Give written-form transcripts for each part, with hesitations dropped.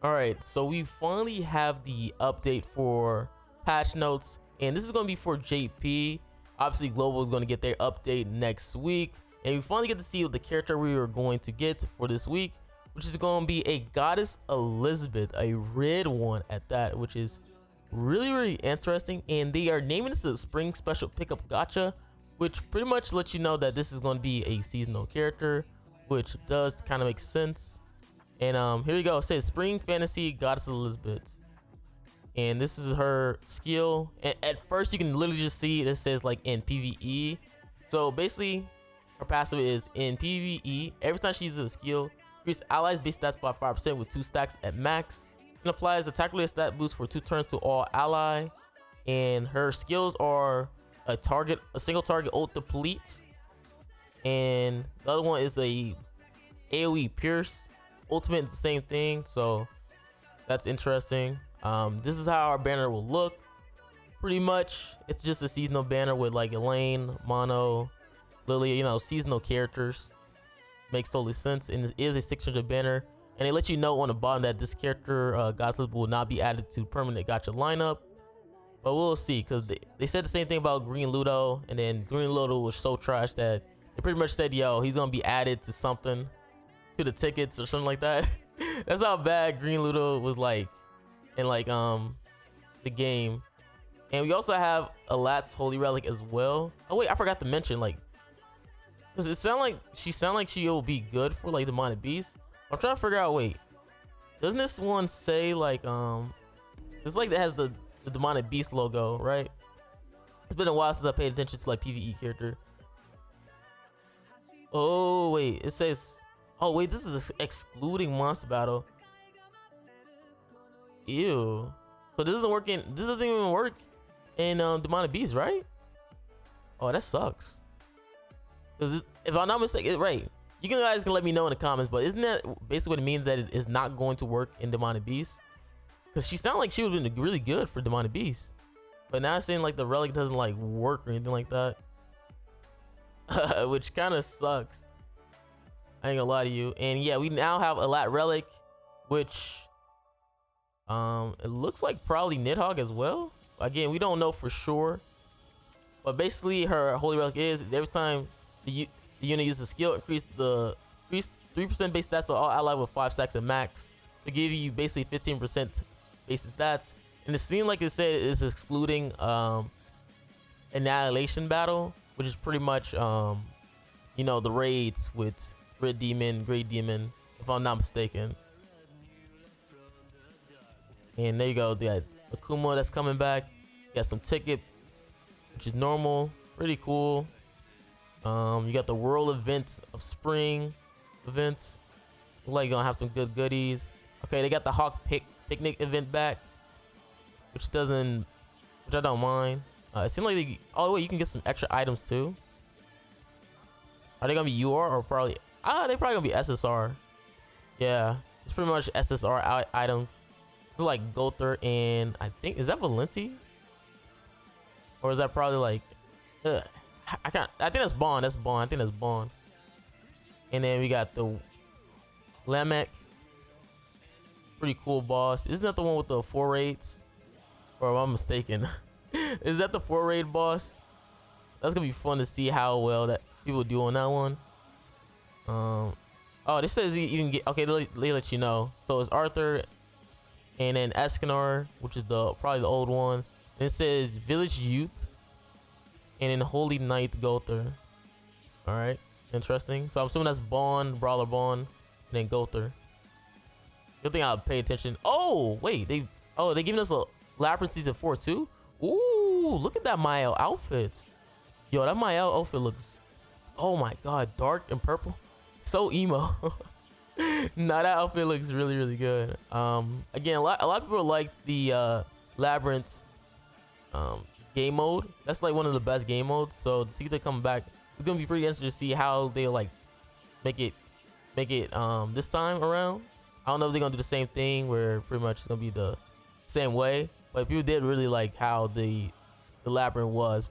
All right, so we finally have the update for patch notes, and this is going to be for JP. Obviously, Global is going to get their update next week, and we finally get to see what the character we are going to get for this week, which is going to be a Goddess Elizabeth, a red one at that, which is really interesting. And they are naming this a Spring Special Pickup Gacha, which pretty much lets you know that this is going to be a seasonal character, which does kind of make sense. And here we go. It says Spring Fantasy Goddess Elizabeth, and this is her skill. And at first you can literally just see it says like in PvE. So basically her passive is in PvE. Every time she uses a skill, increase allies base stats by 5% with 2 stacks at max, and applies attack related stat boost for 2 turns to all ally. And her skills are a single target ult deplete, and the other one is a AoE pierce. Ultimate is the same thing, so that's interesting. This is how our banner will look. Pretty much, it's just a seasonal banner with like Elaine, Mono, Lily, you know, seasonal characters. Makes totally sense, and it is a 600 banner. And they let you know on the bottom that this character, Goddess will not be added to permanent gacha lineup. But we'll see, because they said the same thing about Green Ludo, and then Green Ludo was so trash that they pretty much said, yo, he's gonna be added to something, to the tickets or something like that. That's how bad Green Ludo was like in like the game. And we also have Alat's Holy Relic as well. Oh wait, I forgot to mention, like, because it sound like she will be good for like Demonic Beast. I'm trying to figure out, wait, doesn't this one say like it's like that has the Demonic Beast logo, right? It's been a while since I paid attention to like PvE character. Oh wait, it says, oh wait, this is excluding monster battle. Ew. So this doesn't even work in Demonic Beast, right? Oh, that sucks. Because if I'm not mistaken, right? You guys can let me know in the comments, but isn't that basically what it means, that it is not going to work in Demonic Beast? Because she sounded like she would have been really good for Demonic Beast, but now it's saying like the relic doesn't like work or anything like that, which kind of sucks. I ain't gonna lie to you. And yeah, we now have a Lat Relic, which it looks like probably Nidhogg as well. Again, we don't know for sure, but basically her Holy Relic is every time the unit uses a skill, increase 3% base stats to all ally with 5 stacks at max, to give you basically 15% base stats. And it seemed like it said it's excluding Annihilation Battle, which is pretty much you know, the raids with Red Demon, Great Demon, if I'm not mistaken. And there you go, they got Akuma that's coming back. You got some Ticket, which is normal, pretty cool. You got the World Events of Spring events. Look like you're gonna have some good goodies. Okay, they got the Hawk Picnic event back, which I don't mind. It seems like oh wait, you can get some extra items too. Are they gonna be UR or probably? They probably gonna be SSR. Yeah, it's pretty much SSR items. It's like Gother, and I think, is that Valenti? Or is that probably like, I think that's Bond. That's Bond. I think that's Bond. And then we got the Lamek. Pretty cool boss. Isn't that the one with the 4 raids? Or am I mistaken? Is that the 4 raid boss? That's gonna be fun to see how well that people do on that one. Oh, this says you can get, okay, they let you know. So it's Arthur, and then Escanor, which is probably the old one. And it says Village Youth, and then Holy Knight Gother. All right, interesting. So I'm assuming that's Bond, Brawler Bond, and then Gother. Good thing I'll pay attention. Oh wait, they giving us a Labyrinth Season 4 too. Ooh, look at that Mael outfit. Yo, that Mael outfit looks, oh my god, dark and purple, so emo. Nah, that outfit looks really good. Again, a lot of people like the Labyrinth game mode. That's like one of the best game modes. So to see they come back, it's gonna be pretty interesting to see how they like make it this time around. I don't know if they're gonna do the same thing where pretty much it's gonna be the same way, but people did really like how the Labyrinth was.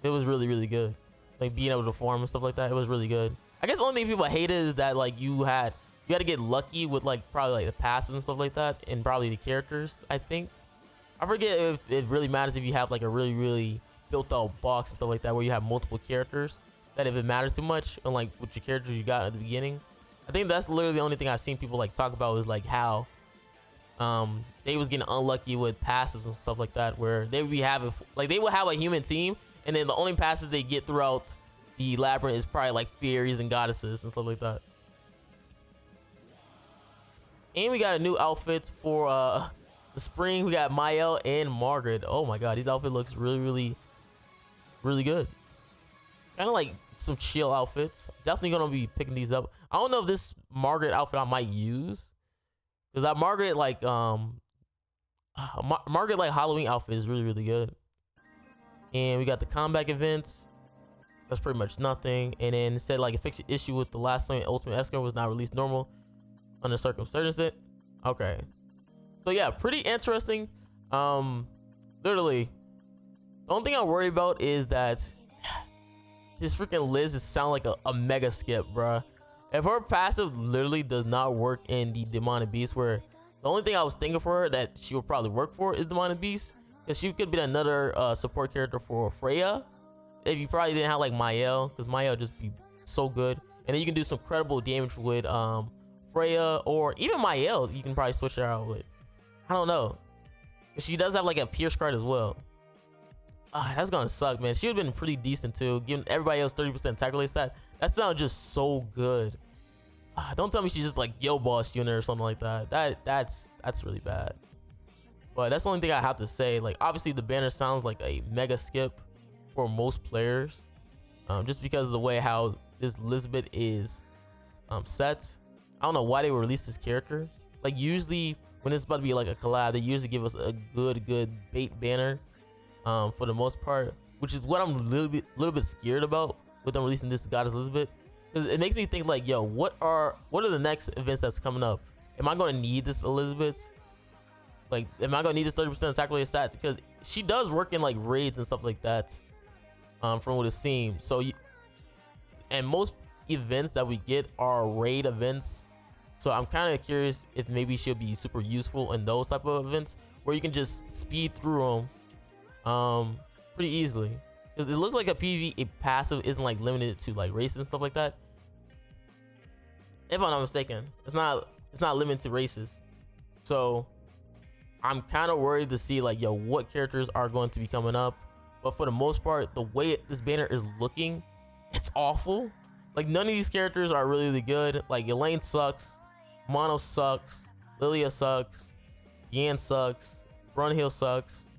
It was really good. Like being able to farm and stuff like that, it was really good. I guess the only thing people hated is that like you had you got to get lucky with like probably like the passive and stuff like that, and probably the characters. I think I forget if it really matters if you have like a really built out box and stuff like that where you have multiple characters. That if it matters too much, unlike with your characters you got at the beginning. I think that's literally the only thing I've seen people like talk about is like how they was getting unlucky with passives and stuff like that, where they would be having like they would have a human team, and then the only passes they get throughout the labyrinth is probably like fairies and goddesses and stuff like that. And we got a new outfit for the spring. We got Mael and Margaret. Oh my god, these outfit looks really good. Kind of like some chill outfits. Definitely gonna be picking these up. I don't know if this Margaret outfit I might use, because that Margaret like Margaret like Halloween outfit is really good. And we got the comeback events. That's pretty much nothing. And then it said like a fixed issue with the last time Ultimate Escort was not released normal under circumstances. Okay, so yeah, pretty interesting. Literally the only thing I'm worried about is that this freaking Liz is sound like a mega skip, bruh. If her passive literally does not work in the Demonic Beast, where the only thing I was thinking for her that she would probably work for is Demonic Beast, because she could be another support character for Freya if you probably didn't have like Mael, because Mael just be so good. And then you can do some credible damage with Freya, or even Mael you can probably switch her out with. I don't know, she does have like a Pierce card as well. That's gonna suck, man. She would have been pretty decent too, giving everybody else 30% tackle rate stat. That sounds just so good. Don't tell me she's just like Yo Boss unit or something like that. That's really bad. But that's the only thing I have to say. Like, obviously the banner sounds like a mega skip for most players, just because of the way how this Elizabeth is set. I don't know why they released this character. Like, usually when it's about to be like a collab, they usually give us a good bait banner. For the most part, which is what I'm a little bit scared about with them releasing this Goddess Elizabeth, because it makes me think like, yo, what are the next events that's coming up? Am I going to need this Elizabeth? Like, am I going to need this 30% attack rate stats? Because she does work in like raids and stuff like that, from what it seems. So and most events that we get are raid events, so I'm kind of curious if maybe she'll be super useful in those type of events where you can just speed through them pretty easily, because it looks like a PvE passive isn't like limited to like races and stuff like that. If I'm not mistaken, it's not limited to races. So I'm kind of worried to see like, yo, what characters are going to be coming up. But for the most part, the way this banner is looking, it's awful. Like, none of these characters are really good. Like, Elaine sucks, Mono sucks, Lilia sucks, Yan sucks, Brunhild sucks.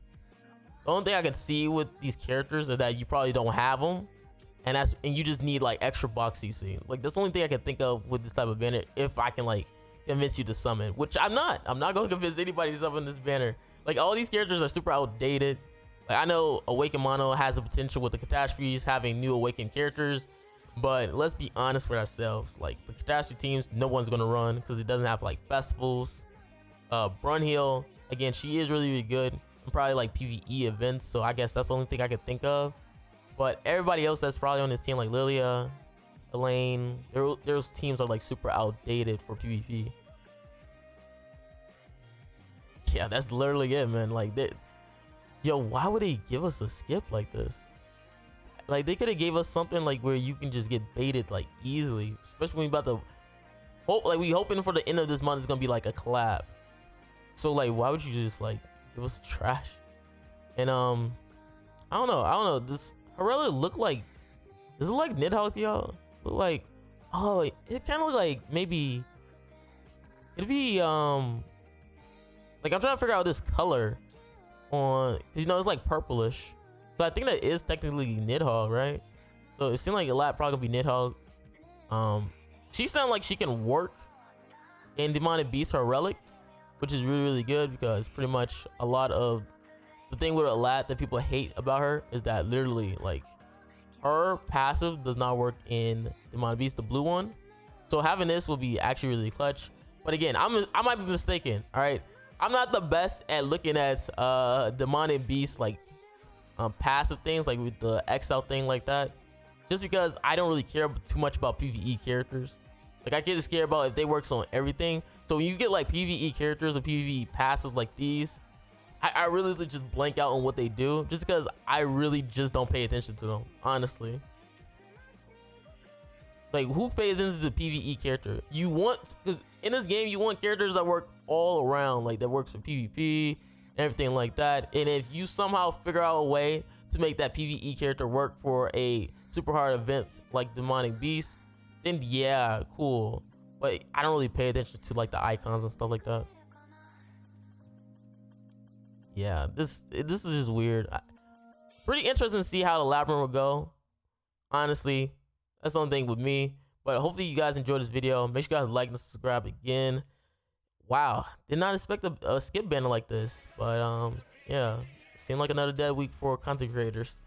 The only thing I could see with these characters is that you probably don't have them, and you just need like extra box CC. Like, that's the only thing I can think of with this type of banner. If I can like convince you to summon, which I'm not going to convince anybody to summon this banner. Like, all these characters are super outdated. Like, I know Awakened Mono has the potential with the catastrophes having new awakened characters, but let's be honest with ourselves. Like, the catastrophe teams, no one's gonna run because it doesn't have like festivals. Brunhild, again, she is really good, and probably like PvE events, so I guess that's the only thing I could think of. But everybody else that's probably on this team, like Lilia, Elaine, those teams are like super outdated for PvP. Yeah, that's literally it, man. Like, yo, why would they give us a skip like this? Like, they could have gave us something like where you can just get baited like easily, especially when we about to hope, like, we hoping for the end of this month is gonna be like a collab. So like, why would you just like give us trash? And I don't know, this Marilli look like, does it look like Nidhogg to y'all? Look like, oh, it kind of look like maybe it'd be like, I'm trying to figure out this color on, you know, it's like purplish, so I think that is technically Nidhogg, right? So it seemed like a lot probably gonna be Nidhogg. She sounds like she can work in Demonic Beast, her relic, which is really good, because pretty much a lot of the thing with Alat that people hate about her is that literally like her passive does not work in Demonic Beast, the blue one. So having this will be actually really clutch. But again, I might be mistaken. All right, I'm not the best at looking at Demonic Beast like passive things, like with the XL thing like that, just because I don't really care too much about PvE characters. Like I get scared about if they works on everything. So when you get like PvE characters or PvE passes like these, I really just blank out on what they do, just because I really just don't pay attention to them, honestly. Like, who pays attention to the PvE character? You want, because in this game you want characters that work all around, like that works for PvP, everything like that. And if you somehow figure out a way to make that PvE character work for a super hard event like Demonic Beast, then yeah, cool. But I don't really pay attention to like the icons and stuff like that. Yeah, this is just weird. Pretty interesting to see how the Labyrinth will go. Honestly, that's the only thing with me. But hopefully you guys enjoyed this video. Make sure you guys like and subscribe again. Wow, did not expect a skip banner like this. But yeah, seemed like another dead week for content creators.